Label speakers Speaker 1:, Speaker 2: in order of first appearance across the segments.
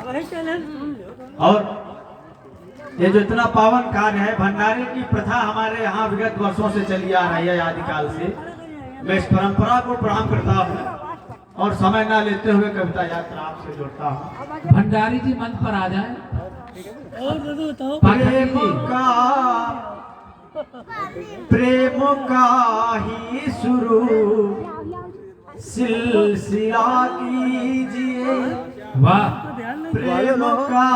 Speaker 1: और ये जो इतना पावन कार्य है, भंडारे की प्रथा हमारे यहाँ विगत वर्षों से चली आ रही है, आदिकाल से। मैं इस परंपरा को प्रणाम करता हूँ और समय ना लेते हुए कविता यात्रा आपसे जोड़ता हूँ।
Speaker 2: भंडारी जी मंच पर आ जाएं।
Speaker 1: प्रेम का ही शुरू सिलसिला कीजिए,
Speaker 2: वाह।
Speaker 1: प्रेम का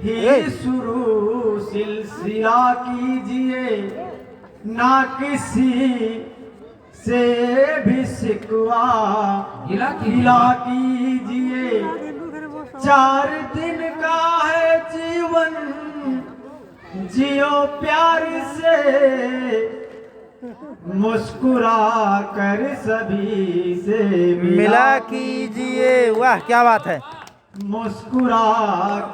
Speaker 1: ही शुरू सिलसिला कीजिए, ना किसी से भी शिकवा गिला कीजिए। 4 दिन का है जीवन, जियो प्यार से, मुस्कुरा कर सभी से
Speaker 3: मिला कीजिए। वाह क्या बात है।
Speaker 1: मुस्कुरा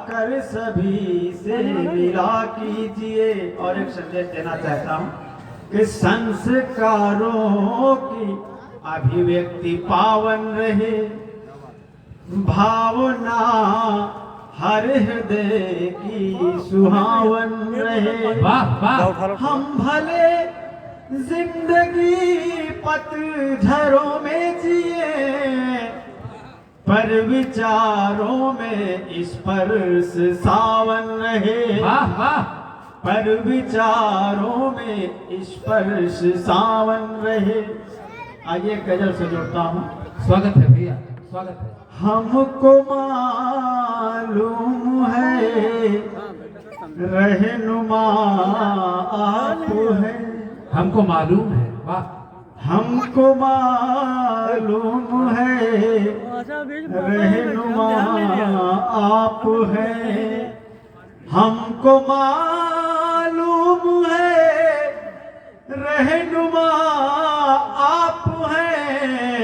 Speaker 1: कर सभी से मिला कीजिए। और एक संदेश देना चाहता हूँ कि संस्कारों की अभिव्यक्ति पावन रहे, भावना हर हृदय की सुहावन रहे।
Speaker 2: वाह वाह।
Speaker 1: हम भले जिंदगी पतझड़ों में जिए, पर विचारों में स्पर्श सावन रहे।
Speaker 2: वाह वाह।
Speaker 1: पर विचारों में स्पर्श सावन रहे। आइए गजल से जोड़ता हूँ।
Speaker 2: स्वागत है भैया, स्वागत है।
Speaker 1: हमको मालूम है रहनुमा आप है,
Speaker 2: हमको मालूम है। वाह।
Speaker 1: हमको मालूम है रहनुमा आप है, हमको मालूम है रहनुमा आप हैं।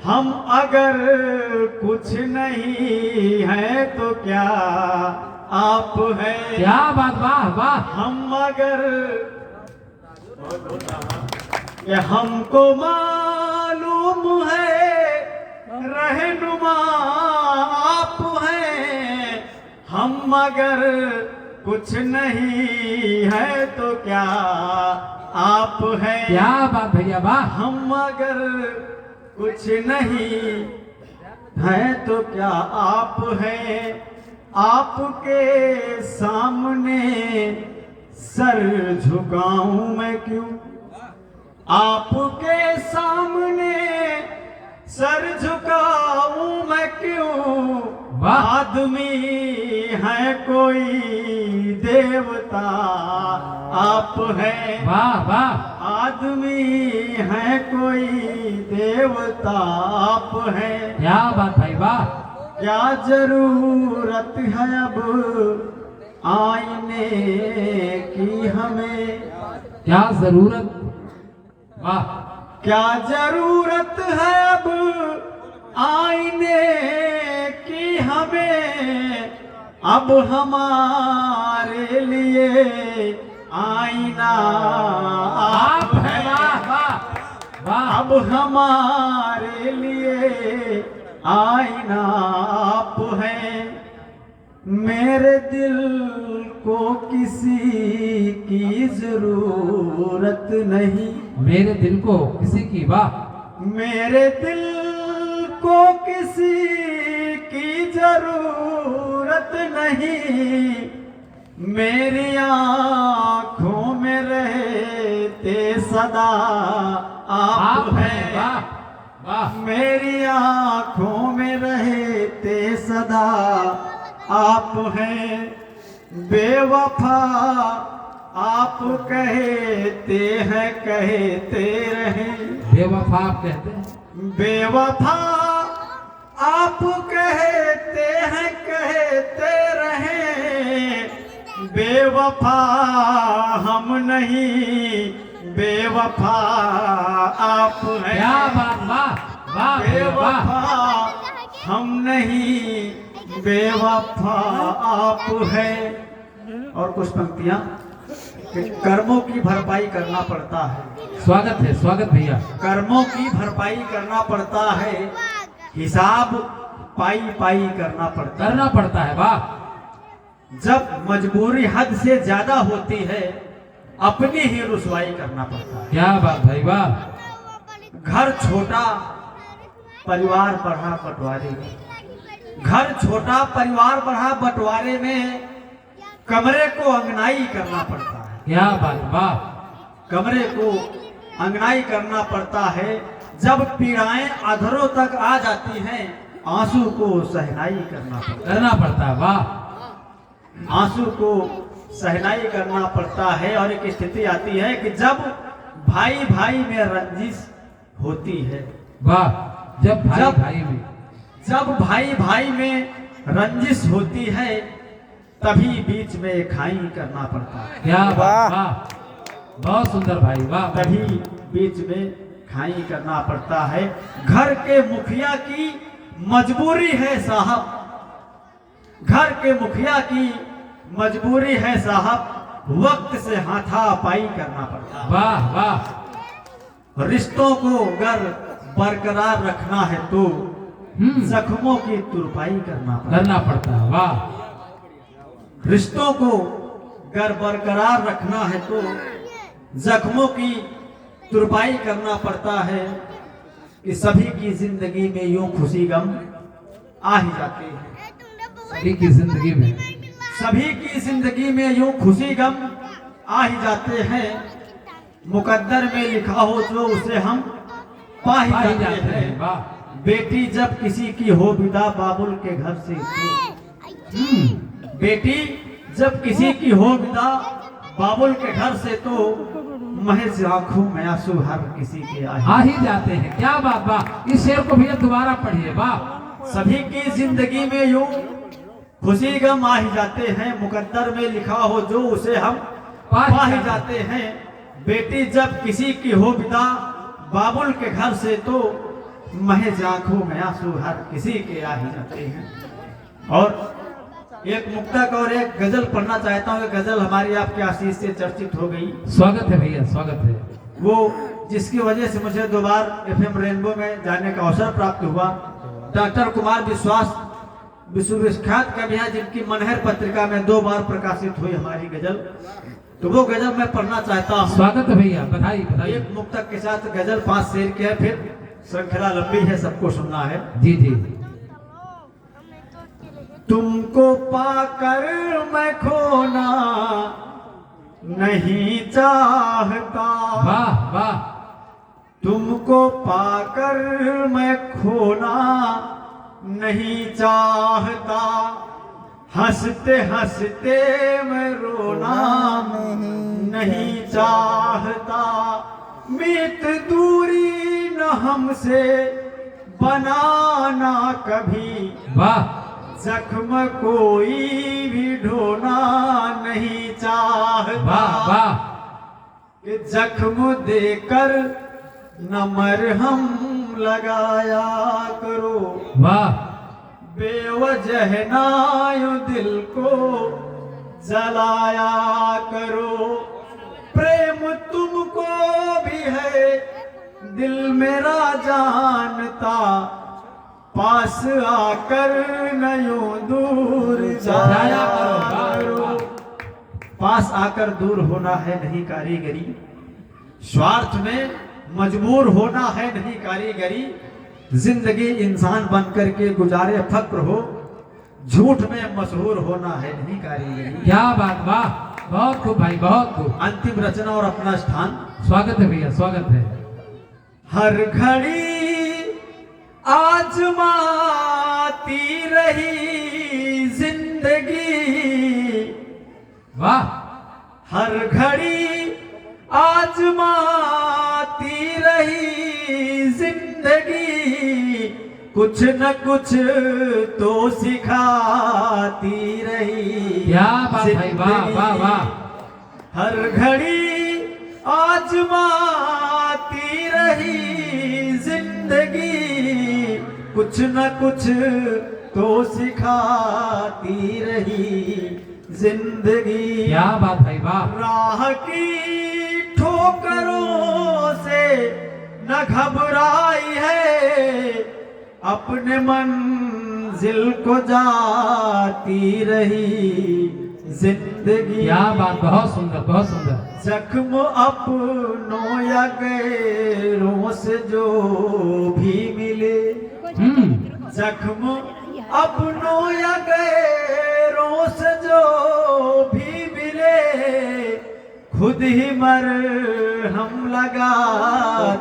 Speaker 1: हम अगर कुछ नहीं है तो क्या आप हैं।
Speaker 2: क्या बात। वाह वाह।
Speaker 1: हम अगर ये हमको मालूम है रहनुमा आप हैं, हम अगर कुछ नहीं है तो क्या आप हैं।
Speaker 2: क्या बात भैया, वाह।
Speaker 1: हम अगर कुछ नहीं है तो क्या आप हैं। आपके सामने सर झुकाऊं मैं क्यों, आपके सामने सर झुकाऊं मैं क्यों। आदमी है कोई देवता आप हैं।
Speaker 2: वाह वाह।
Speaker 1: आदमी है कोई देवता आप हैं।
Speaker 2: क्या बात भाई, वाह।
Speaker 1: क्या जरूरत है अब आईने की हमें,
Speaker 2: क्या जरूरत। वाह।
Speaker 1: क्या जरूरत है अब आईने की हमें, अब हमारे लिए आईना आप है।
Speaker 2: वाह वाह वाह।
Speaker 1: अब हमारे लिए आईना आप हैं। मेरे दिल को किसी की जरूरत नहीं,
Speaker 2: मेरे दिल को किसी की। वाह।
Speaker 1: मेरे दिल को किसी की जरूरत नहीं, मेरी आँखों में रहते सदा आप हैं।
Speaker 2: वाह वाह।
Speaker 1: मेरी आँखों में रहते सदा आप हैं। बेवफा आप कहते हैं कहते रहें,
Speaker 2: बेवफा आप कहते हैं।
Speaker 1: बेवफा आप कहते हैं कहते रहें, बेवफा हम नहीं बेवफा आप हैं।
Speaker 2: क्या बात। वाह वाह
Speaker 1: बेवफा हम नहीं बेवफा आप हैं। और कुछ पंक्तियां कि कर्मों की भरपाई करना पड़ता है।
Speaker 2: स्वागत है, स्वागत भैया।
Speaker 1: कर्मों की भरपाई करना पड़ता है, हिसाब पाई पाई करना पड़ता है।
Speaker 2: करना पड़ता है। वाह
Speaker 1: जब मजबूरी हद से ज्यादा होती है अपनी ही रुसवाई करना पड़ता है।
Speaker 2: क्या बात भाई वाह।
Speaker 1: घर छोटा परिवार बढ़ा बंटवारे में, घर छोटा परिवार बढ़ा बंटवारे में कमरे को अंगनाई करना पड़ता है।
Speaker 2: क्या बात वाह।
Speaker 1: कमरे को अंगनाई करना पड़ता है। जब पीड़ाएं अधरों तक आ जाती हैं आंसू को सहनाई करना पड़ता है।
Speaker 2: करना पड़ता है। वाह
Speaker 1: आंसू को सहनाई करना पड़ता है। और एक स्थिति आती है कि जब भाई भाई में रंजिश होती है,
Speaker 2: वाह। जब भाई भाई में रंजिश होती है तभी बीच में खाई करना पड़ता है। क्या बात
Speaker 3: वाह।
Speaker 2: वाह बहुत सुंदर भाई वाह।
Speaker 1: तभी बीच में खाई करना पड़ता है। घर के मुखिया की मजबूरी है साहब, घर के मुखिया की मजबूरी है साहब, वक्त से हाथापाई करना पड़ता है।
Speaker 2: वाह वाह।
Speaker 1: रिश्तों को अगर बरकरार रखना है तो जख्मों की तुरपाई करना
Speaker 2: पड़ता है। वाह
Speaker 1: रिश्तों को अगर बरकरार रखना है तो जख्मों की तुरपाई करना पड़ता है। कि सभी की जिंदगी में यूं खुशी गम आ ही जाते हैं।
Speaker 2: सभी की जिंदगी में
Speaker 1: सभी की जिंदगी में यूं खुशी गम आ ही जाते हैं। मुकद्दर में लिखा हो जो उसे हम पा ही जाते हैं।
Speaker 2: वाह
Speaker 1: बेटी जब किसी की हो विदा बाबुल के घर से तो, बेटी जब किसी की हो विदा बाबुल के घर से तो महज आंखों में आंसू हर किसी के
Speaker 2: आ ही जाते हैं। क्या बात वाह। इस शेर को भैया दोबारा पढ़िए। वाह
Speaker 1: सभी की जिंदगी में यूं खुशी गम आ ही जाते हैं। मुकद्दर में लिखा हो जो उसे हम पा ही जाते हैं। बेटी जब किसी की हो विदा बाबुल के घर से तो महज आंखों में आंसू हर किसी के आ ही जाते हैं। और एक मुक्तक और एक गजल पढ़ना चाहता हूँ। गजल हमारी आपके आशीष से चर्चित हो गई।
Speaker 2: स्वागत है भैया स्वागत है।
Speaker 1: वो जिसकी वजह से मुझे 2 बार FM रेनबो में जाने का अवसर प्राप्त हुआ। डॉक्टर कुमार विश्वास विश्वविख्यात कवि हैं जिनकी मनहर पत्रिका में 2 बार प्रकाशित हुई हमारी गजल। तो वो गजल मैं पढ़ना चाहता हूँ।
Speaker 2: स्वागत है भैया बधाई बधाई।
Speaker 1: एक मुक्तक के साथ गजल 5 शेर की है, फिर श्रृंखला लंबी है, सबको सुनना है।
Speaker 2: जी जी।
Speaker 1: तुमको पाकर मैं खोना नहीं चाहता,
Speaker 2: वाह वाह।
Speaker 1: तुमको पाकर मैं खोना नहीं चाहता, हंसते हंसते मैं रोना नहीं चाहता, मीत दूरी न हमसे बनाना कभी,
Speaker 2: वाह
Speaker 1: जख्म कोई भी ढोना नहीं चाहता,
Speaker 2: वाह वाह।
Speaker 1: कि जख्म देकर न मरहम लगाया करो,
Speaker 2: वाह
Speaker 1: बेवजह ना यूं दिल को जलाया करो, प्रेम तुमको भी है दिल मेरा जानता, पास आकर न यूं दूर जाया करो, पास आकर दूर होना है नहीं कारीगरी, स्वार्थ में मजबूर होना है नहीं कारीगरी, जिंदगी इंसान बनकर के गुजारे फक्र हो, झूठ में मशहूर होना है नहीं कारीगरी।
Speaker 2: क्या बात वाह, बहुत खूब भाई बहुत खूब।
Speaker 1: अंतिम रचना और अपना स्थान।
Speaker 2: स्वागत है भैया स्वागत है।
Speaker 1: हर घड़ी आजमाती रही जिंदगी,
Speaker 2: वाह
Speaker 1: हर घड़ी आजमाती रही जिंदगी, कुछ न कुछ तो सिखाती रही।
Speaker 2: क्या बात भाई वाह वाह वाह।
Speaker 1: हर घड़ी आजमाती रही जिंदगी, कुछ न कुछ तो सिखाती रही जिंदगी।
Speaker 2: क्या बात भाई वाह।
Speaker 1: राह की ठोकरों से न घबराई है, अपने मंजिल मंजिल को जाती रही जिंदगी।
Speaker 2: क्या बात, बहुत सुंदर बहुत सुंदर।
Speaker 1: जख्म अपनों या गैरों से जो भी मिले, जख्म अपनों या गैरों से जो भी मिले, खुद ही मर हम लगा।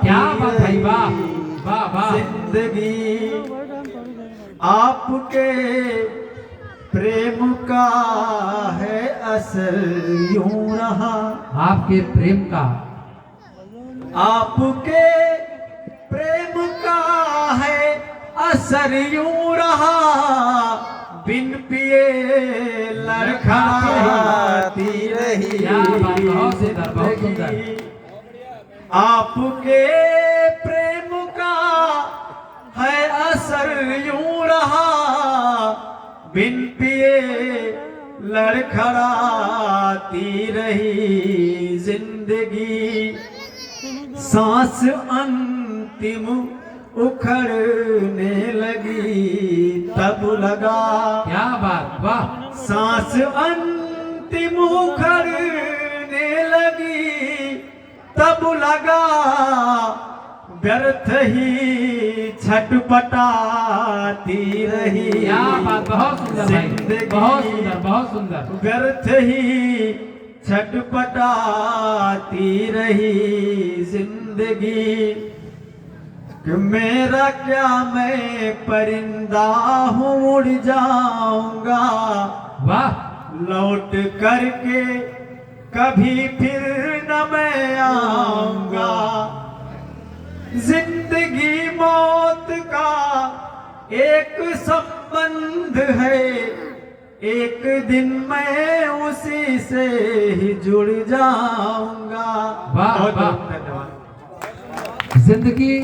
Speaker 2: क्या बात भाई, वाह वाह वाह।
Speaker 1: जिंदगी आपके प्रेम का है असर यूं रहा।
Speaker 2: आपके प्रेम का,
Speaker 1: आपके प्रेम का है असर यूं रहा, बिन पिए लड़खड़ाती रही।
Speaker 2: क्या बात, बहुत सुंदर बहुत सुंदर।
Speaker 1: आपके प्रेम का है असर यूं रहा, बिन पिए लड़खड़ाती रही जिंदगी। सांस अंतिम उखड़ने लगी तब लगा।
Speaker 2: क्या बात, वाह।
Speaker 1: सांस अंतिम उखड़ने लगी तब लगा, व्यर्थ ही छटपटाती रही।
Speaker 2: क्या बात, बहुत सुंदर भाई, बहुत सुंदर बहुत सुंदर।
Speaker 1: व्यर्थ ही छटपटाती रही जिंदगी। कि मेरा क्या, मैं परिंदा हूँ उड़ जाऊंगा,
Speaker 2: वाह।
Speaker 1: लौट करके कभी फिर न मैं आऊंगा। जिंदगी मौत का एक संबंध है, एक दिन मैं उसी से ही जुड़ जाऊंगा।
Speaker 2: वाह,
Speaker 1: बहुत
Speaker 2: वाह।
Speaker 1: बहुत धन्यवाद।
Speaker 2: जिंदगी